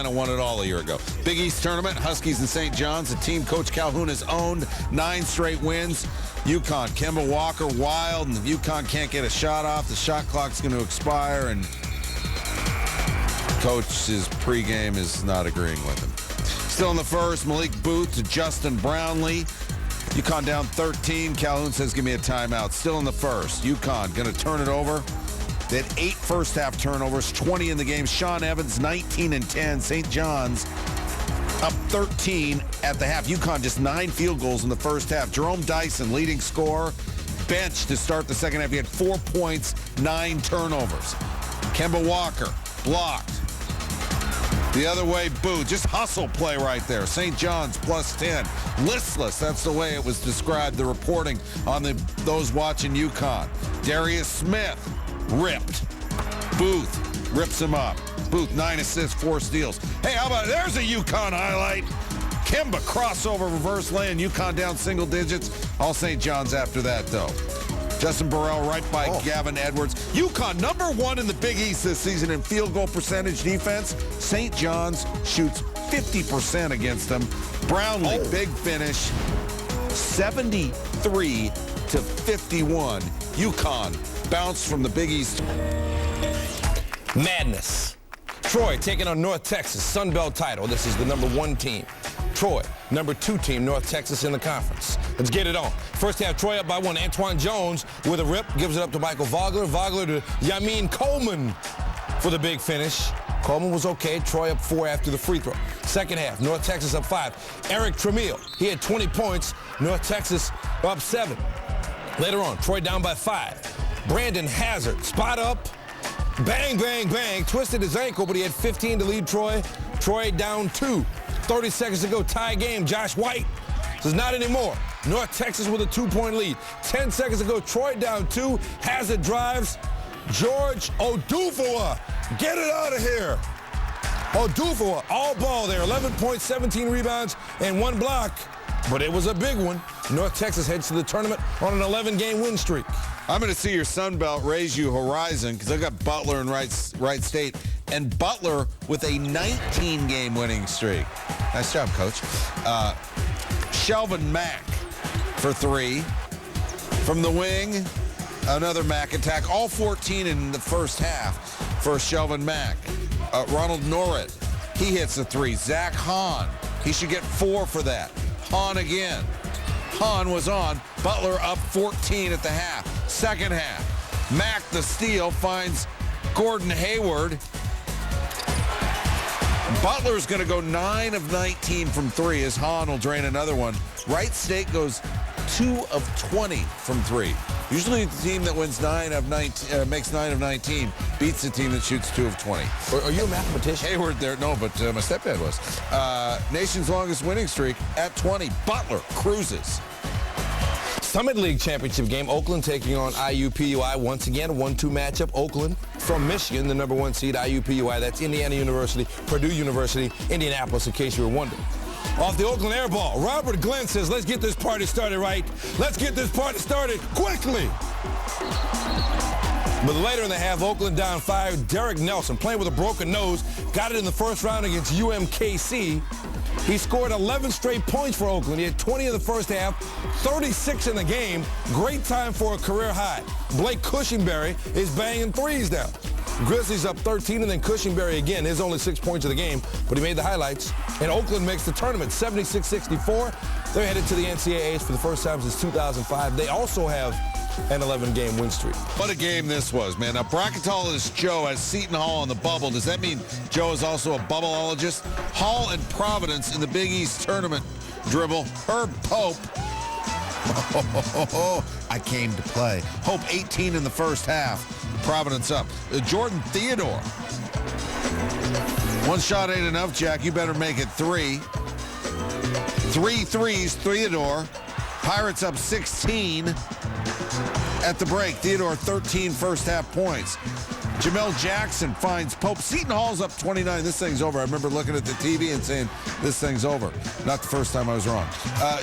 Carolina won it all a year ago. Big East Tournament, Huskies and St. John's. A team Coach Calhoun has owned 9 straight wins. UConn, Kemba Walker, wild, and if UConn can't get a shot off, the shot clock's going to expire, and Coach's pregame is not agreeing with him. Still in the first, Malik Booth to Justin Brownlee. UConn down 13. Calhoun says, give me a timeout. Still in the first. UConn going to turn it over. They had 8 first-half turnovers, 20 in the game. Sean Evans, 19 and 10. St. John's up 13 at the half. UConn just 9 field goals in the first half. Jerome Dyson, leading scorer, benched to start the second half. He had 4 points, 9 turnovers. Kemba Walker, blocked. The other way, Boo. Just hustle play right there. St. John's plus 10. Listless. That's the way it was described, the reporting on those watching UConn. Darius Smith, ripped. Booth rips him up. Booth, 9 assists, 4 steals. Hey, how about, there's a UConn highlight. Kemba crossover reverse lane. UConn down single digits. All St. John's after that, though. Justin Burrell right by Gavin Edwards. UConn, number 1 in the Big East this season in field goal percentage defense. St. John's shoots 50% against them. Brownlee, big finish. 73 to 51. UConn bounced from the Big East. Madness. Troy taking on North Texas, Sun Belt title. This is the number 1 team. Troy, number 2 team, North Texas in the conference. Let's get it on. First half, Troy up by 1. Antoine Jones with a rip, gives it up to Michael Vogler. Vogler to Yamin Coleman for the big finish. Coleman was okay. Troy up 4 after the free throw. Second half, North Texas up 5. Eric Tramiel, he had 20 points. North Texas up 7. Later on, Troy down by 5. Brandon Hazard, spot up. Bang, bang, bang. Twisted his ankle, but he had 15 to lead Troy. Troy down 2. 30 seconds to go, tie game. Josh White says not anymore. North Texas with a 2-point lead. 10 seconds to go, Troy down 2. Hazard drives. George Odufua, get it out of here. Odufua, all ball there. 11 points, 17 rebounds, and 1 block. But it was a big one. North Texas heads to the tournament on an 11-game win streak. I'm going to see your Sun Belt raise you horizon because I got Butler in Wright State. And Butler with a 19-game winning streak. Nice job, Coach. Shelvin Mack for 3. From the wing, another Mack attack. All 14 in the first half for Shelvin Mack. Ronald Norrid, he hits a 3. Zach Hahn, he should get 4 for that. Hahn again. Hahn was on. Butler up 14 at the half. Second half, Mack the steal finds Gordon Hayward. Butler's going to go 9 of 19 from 3 as Hahn will drain another one. Wright State goes 2 of 20 from 3. Usually the team that wins 9 of 19, makes 9 of 19 beats the team that shoots 2 of 20. Are you a mathematician? Hayward there, no, but my stepdad was. Nation's longest winning streak at 20. Butler cruises. Summit League Championship game, Oakland taking on IUPUI. Once again, a 1-2 matchup. Oakland from Michigan, the number 1 seed. IUPUI, that's Indiana University, Purdue University, Indianapolis, in case you were wondering. Off the Oakland air ball, Robert Glenn says, let's get this party started right. Let's get this party started quickly. But later in the half, Oakland down 5. Derek Nelson, playing with a broken nose, got it in the first round against UMKC. He scored 11 straight points for Oakland. He had 20 in the first half, 36 in the game. Great time for a career high. Blake Cushenberry is banging 3s now. Grizzlies up 13, and then Cushenberry again. His only 6 points of the game, but he made the highlights. And Oakland makes the tournament 76-64. They're headed to the NCAAs for the first time since 2005. They also have an 11-game win streak. What a game this was, man. Now, bracketologist Joe has Seton Hall on the bubble. Does that mean Joe is also a bubbleologist? Hall and Providence in the Big East tournament dribble. Herb Pope. I came to play. Hope 18 in the first half. Providence up. Jordan Theodore. 1 shot ain't enough, Jack. You better make it 3. 3 threes, Theodore. Pirates up 16 at the break. Theodore 13 first half points. Jamel Jackson finds Pope. Seton Hall's up 29. This thing's over. I remember looking at the TV and saying, this thing's over. Not the first time I was wrong.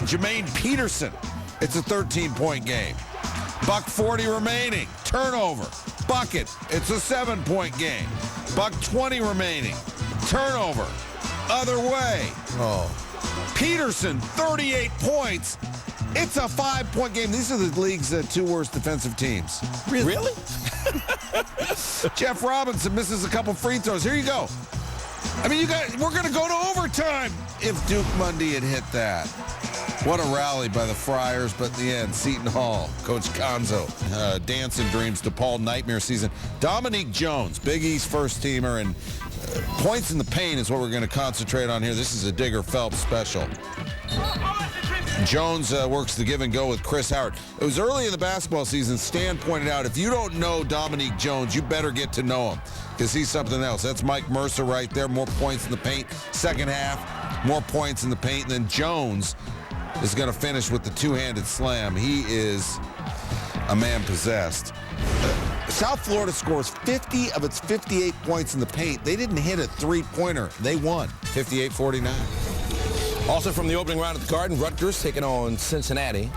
Jermaine Peterson. It's a 13-point game. Buck 40 remaining. Turnover. Bucket. It's a 7-point game. Buck 20 remaining. Turnover. Other way. Oh. Peterson, 38 points. It's a 5-point game. These are the league's 2 worst defensive teams. Really? Jeff Robinson misses a couple free throws. Here you go. I mean, we're going to go to overtime if Duke Mundy had hit that. What a rally by the Friars, but in the end, Seton Hall, Coach Gonzo, dancing dreams DePaul nightmare season. Dominique Jones, Big East first teamer, and points in the paint is what we're going to concentrate on here. This is a Digger Phelps special. Jones works the give and go with Chris Howard. It was early in the basketball season. Stan pointed out, if you don't know Dominique Jones, you better get to know him because he's something else. That's Mike Mercer right there. More points in the paint. Second half, more points in the paint. And then Jones is going to finish with the two-handed slam. He is a man possessed. South Florida scores 50 of its 58 points in the paint. They didn't hit a three-pointer. They won 58-49. Also from the opening round at the Garden, Rutgers taking on Cincinnati.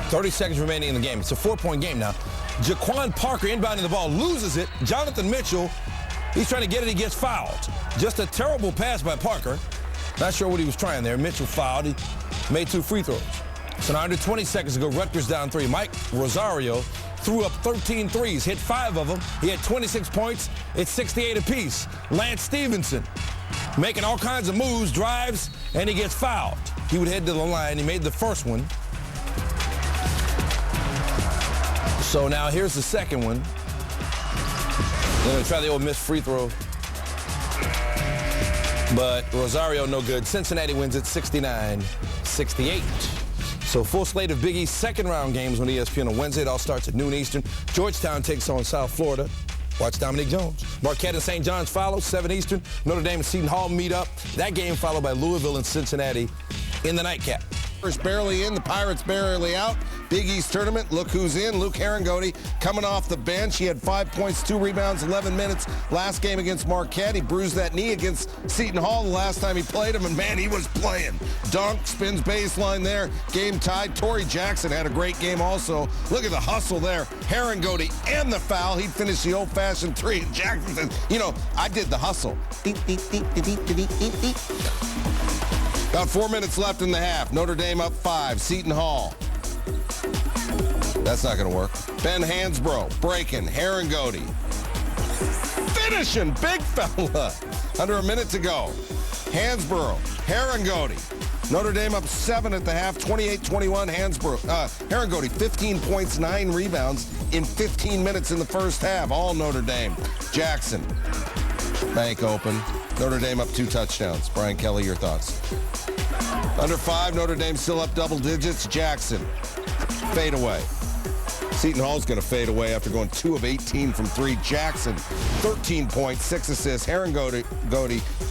30 seconds remaining in the game. It's a 4-point game now. Jaquan Parker inbounding the ball, loses it. Jonathan Mitchell, he's trying to get it. He gets fouled. Just a terrible pass by Parker. Not sure what he was trying there. Mitchell fouled. He made 2 free throws. So now under 20 seconds ago, Rutgers down 3. Mike Rosario threw up 13 threes, hit 5 of them. He had 26 points. It's 68 apiece. Lance Stevenson making all kinds of moves, drives, and he gets fouled. He would head to the line. He made the first one. So now here's the second one. They're going to try the old missed free throw. But Rosario no good. Cincinnati wins it 69-68. So full slate of Big East second-round games on ESPN on Wednesday. It all starts at noon Eastern. Georgetown takes on South Florida. Watch Dominique Jones. Marquette and St. John's follow, 7 Eastern. Notre Dame and Seton Hall meet up. That game followed by Louisville and Cincinnati in the nightcap. Barely in, the Pirates barely out. Big East tournament, look who's in. Luke Herringody coming off the bench. He had 5 points, 2 rebounds, 11 minutes. Last game against Marquette, he bruised that knee against Seton Hall the last time he played him, and man, he was playing. Dunk, spins baseline there, game tied. Torrey Jackson had a great game also. Look at the hustle there. Herringody and the foul. He finished the old-fashioned 3. And Jackson said, you know, I did the hustle. About 4 minutes left in the half. Notre Dame up 5. Seton Hall. That's not going to work. Ben Hansbrough breaking. Herringody finishing. Big fella. Under a minute to go. Hansbrough. Herringody. Notre Dame up 7 at the half. 28-21. Herringody 15 points, 9 rebounds in 15 minutes in the first half. All Notre Dame. Jackson. Bank open. Notre Dame up 2 touchdowns. Brian Kelly, your thoughts? Under 5, Notre Dame still up double digits. Jackson, fade away. Seton Hall's going to fade away after going 2 of 18 from 3. Jackson, 13 points, 6 assists. Herringody,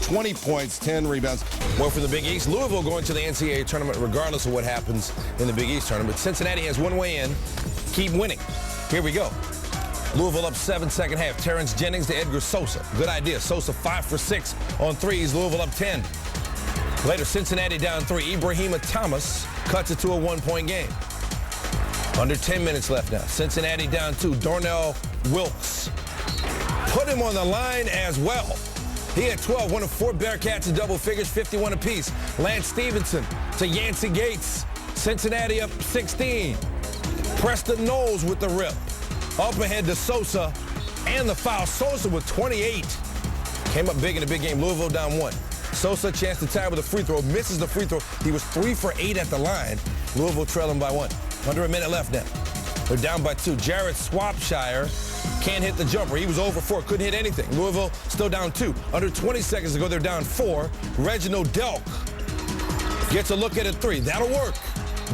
20 points, 10 rebounds. Well, for the Big East, Louisville going to the NCAA tournament regardless of what happens in the Big East tournament. Cincinnati has one way in. Keep winning. Here we go. Louisville up 7 second half. Terrence Jennings to Edgar Sosa. Good idea. Sosa 5 for 6 on threes. Louisville up 10. Later, Cincinnati down 3. Ibrahima Thomas cuts it to a 1-point game. Under 10 minutes left now. Cincinnati down 2. Darnell Wilkes put him on the line as well. He had 12, one of 4 Bearcats in double figures, 51 apiece. Lance Stevenson to Yancey Gates. Cincinnati up 16. Preston Knowles with the rip. Up ahead to Sosa and the foul. Sosa with 28. Came up big in the big game. Louisville down 1. Sosa chance to tie with a free throw. Misses the free throw. He was 3 for 8 at the line. Louisville trailing by 1. Under a minute left now. They're down by 2. Jared Swapshire can't hit the jumper. He was over 4. Couldn't hit anything. Louisville still down 2. Under 20 seconds to go, they're down 4. Reginald Delk gets a look at a 3. That'll work.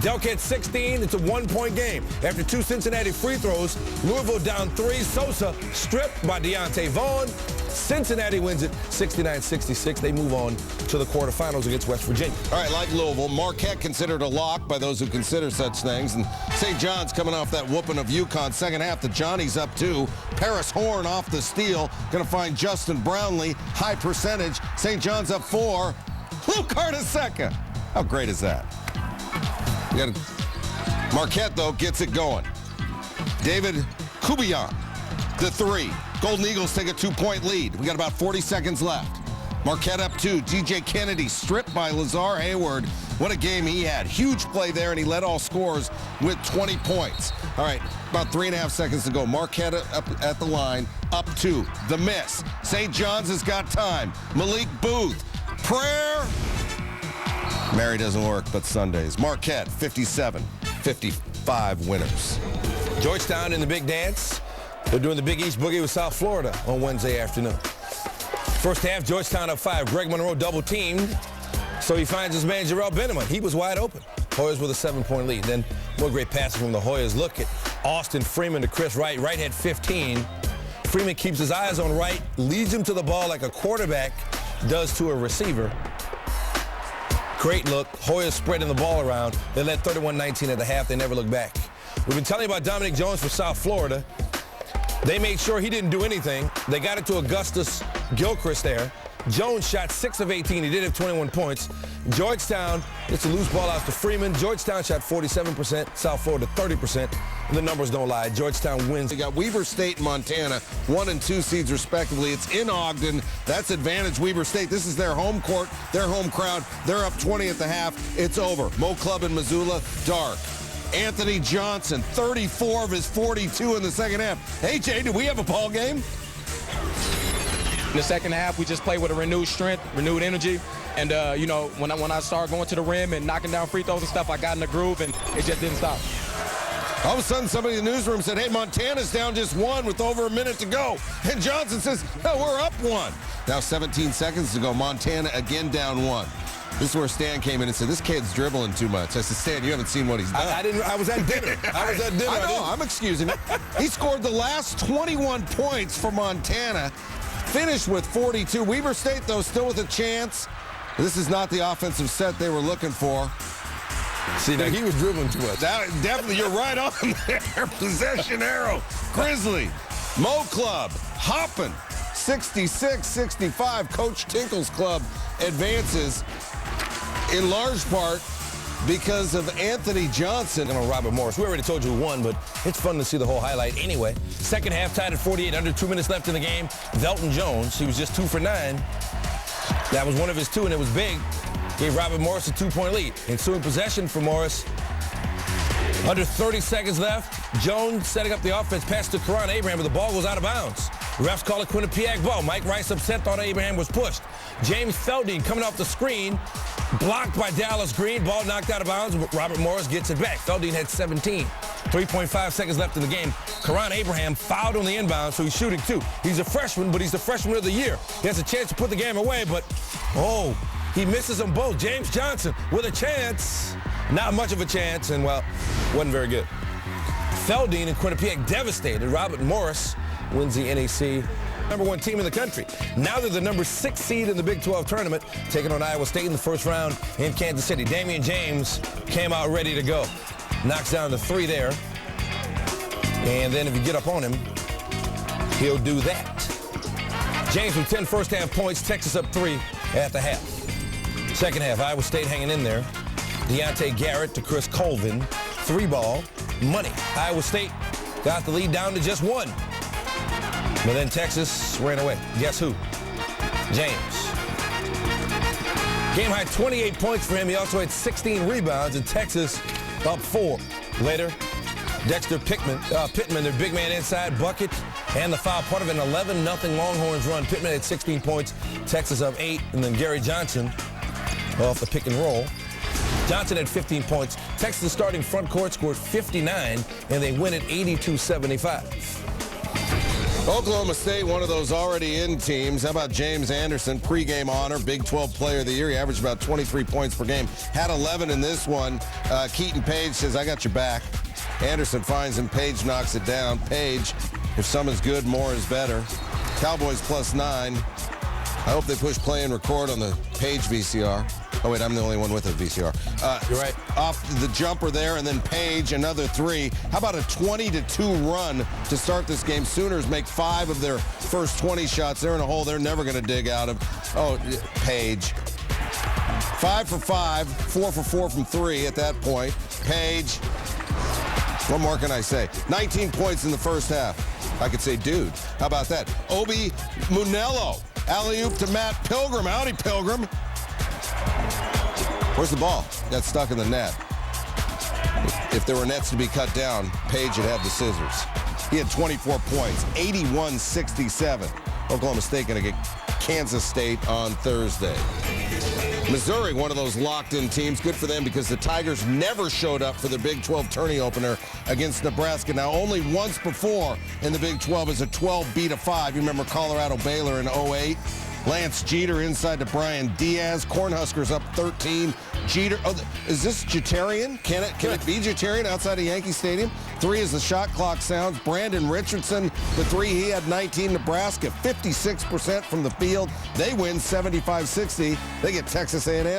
Delk had 16. It's a 1-point game. After 2 Cincinnati free throws, Louisville down 3. Sosa stripped by Deontay Vaughn. Cincinnati wins it 69-66. They move on to the quarterfinals against West Virginia. All right, like Louisville, Marquette considered a lock by those who consider such things. And St. John's coming off that whooping of UConn. Second half, the Johnnies up 2. Paris Horn off the steal. Going to find Justin Brownlee. High percentage. St. John's up 4. Luke Carnesecca. How great is that? Marquette, though, gets it going. David Kubian, the 3. Golden Eagles take a 2-point lead. We got about 40 seconds left. Marquette up 2. DJ Kennedy stripped by Lazar Hayward. What a game he had. Huge play there, and he led all scorers with 20 points. All right, about 3.5 seconds to go. Marquette up at the line, up 2. The miss. St. John's has got time. Malik Booth. Prayer. Mary doesn't work, but Sundays. Marquette, 57-55 winners. Georgetown in the big dance. They're doing the Big East Boogie with South Florida on Wednesday afternoon. First half, Georgetown up 5. Greg Monroe double-teamed, so he finds his man, Jarrell Benjamin. He was wide open. Hoyas with a 7-point lead. Then more great passing from the Hoyas. Look at Austin Freeman to Chris Wright. Wright had 15. Freeman keeps his eyes on Wright, leads him to the ball like a quarterback does to a receiver. Great look. Hoyas spreading the ball around. They led 31-19 at the half. They never looked back. We've been telling you about Dominic Jones for South Florida. They made sure he didn't do anything. They got it to Augustus Gilchrist there. Jones shot 6 of 18. He did have 21 points. Georgetown gets a loose ball out to Freeman. Georgetown shot 47%, South Florida 30%. And the numbers don't lie. Georgetown wins. They got Weber State and Montana, 1 and 2 seeds respectively. It's in Ogden. That's advantage Weber State. This is their home court, their home crowd. They're up 20 at the half. It's over. Mo Club in Missoula, dark. Anthony Johnson, 34 of his 42 in the second half. Hey, Jay, do we have a ball game? In the second half, we just played with a renewed strength, renewed energy. And, you know, when I started going to the rim and knocking down free throws and stuff, I got in the groove, and it just didn't stop. All of a sudden, somebody in the newsroom said, hey, Montana's down just 1 with over a minute to go. And Johnson says, no, we're up 1. Now 17 seconds to go. Montana again down 1. This is where Stan came in and said, this kid's dribbling too much. I said, Stan, you haven't seen what he's done. I was at dinner. I know. I'm excusing him. He scored the last 21 points for Montana. Finished with 42. Weber State, though, still with a chance. This is not the offensive set they were looking for. See, now he was dribbling too much. Definitely, you're right on there. Possession arrow. Grizzly. Mo Club. Hopping. 66-65. Coach Tinkle's club advances in large part because of Anthony Johnson. And on Robert Morris. We already told you who won, but it's fun to see the whole highlight anyway. Second half tied at 48, under 2 minutes left in the game. Velton Jones, he was just 2 for 9. That was one of his 2, and it was big. Gave Robert Morris a 2-point lead. Ensuing possession for Morris. Under 30 seconds left. Jones setting up the offense, pass to Karan Abraham, but the ball goes out of bounds. Refs call it Quinnipiac ball. Mike Rice upset, thought Abraham was pushed. James Felding coming off the screen, blocked by Dallas Green. Ball knocked out of bounds. Robert Morris gets it back. Felding had 17. 3.5 seconds left in the game. Karan Abraham fouled on the inbound, so he's shooting 2. He's a freshman, but he's the freshman of the year. He has a chance to put the game away, but, he misses them both. James Johnson with a chance. Not much of a chance, and, well, wasn't very good. Felding and Quinnipiac devastated. Robert Morris wins the NEC #1 team in the country. Now they're the number 6 seed in the Big 12 tournament, taking on Iowa State in the first round in Kansas City. Damian James came out ready to go. Knocks down the 3 there. And then if you get up on him, he'll do that. James with 10 first-half points. Texas up 3 at the half. Second half, Iowa State hanging in there. Deontay Garrett to Chris Colvin. 3-ball. Money. Iowa State got the lead down to just 1. But then Texas ran away. Guess who? James. Game high 28 points for him. He also had 16 rebounds, and Texas up 4. Later, Dexter Pittman, their big man inside, bucket, and the foul, part of an 11-0 Longhorns run. Pittman had 16 points, Texas up 8, and then Gary Johnson off the pick and roll. Johnson had 15 points. Texas starting front court scored 59, and they win it 82-75. Oklahoma State, one of those already in teams. How about James Anderson, pregame honor, Big 12 Player of the Year. He averaged about 23 points per game. Had 11 in this one. Keaton Page says, I got your back. Anderson finds him. Page knocks it down. Page, if someone's good, more is better. Cowboys +9. I hope they push play and record on the Page VCR. Oh, wait, I'm the only one with a VCR. You're right. Off the jumper there, and then Page, another 3. How about a 20-2 run to start this game? Sooners make 5 of their first 20 shots. They're in a hole they're never going to dig out of. Oh, Page. 5 for 5, 4 for 4 from 3 at that point. Page. What more can I say? 19 points in the first half. I could say, dude, how about that? Obi Munello, Alley-oop to Matt Pilgrim. Howdy, Pilgrim. Where's the ball? Got stuck in the net. If there were nets to be cut down, Page would have the scissors. He had 24 points, 81-67. Oklahoma State going to get Kansas State on Thursday. Missouri, one of those locked-in teams. Good for them because the Tigers never showed up for the Big 12 tourney opener against Nebraska. Now, only once before in the Big 12 is a 12 beat a 5. You remember Colorado Baylor in 08? Lance Jeter inside to Brian Diaz. Cornhuskers up 13. Jeter, is this Jeterian? Can it be Jeterian outside of Yankee Stadium? 3 as the shot clock sounds. Brandon Richardson, the 3, he had 19. Nebraska, 56% from the field. They win 75-60. They get Texas A&M.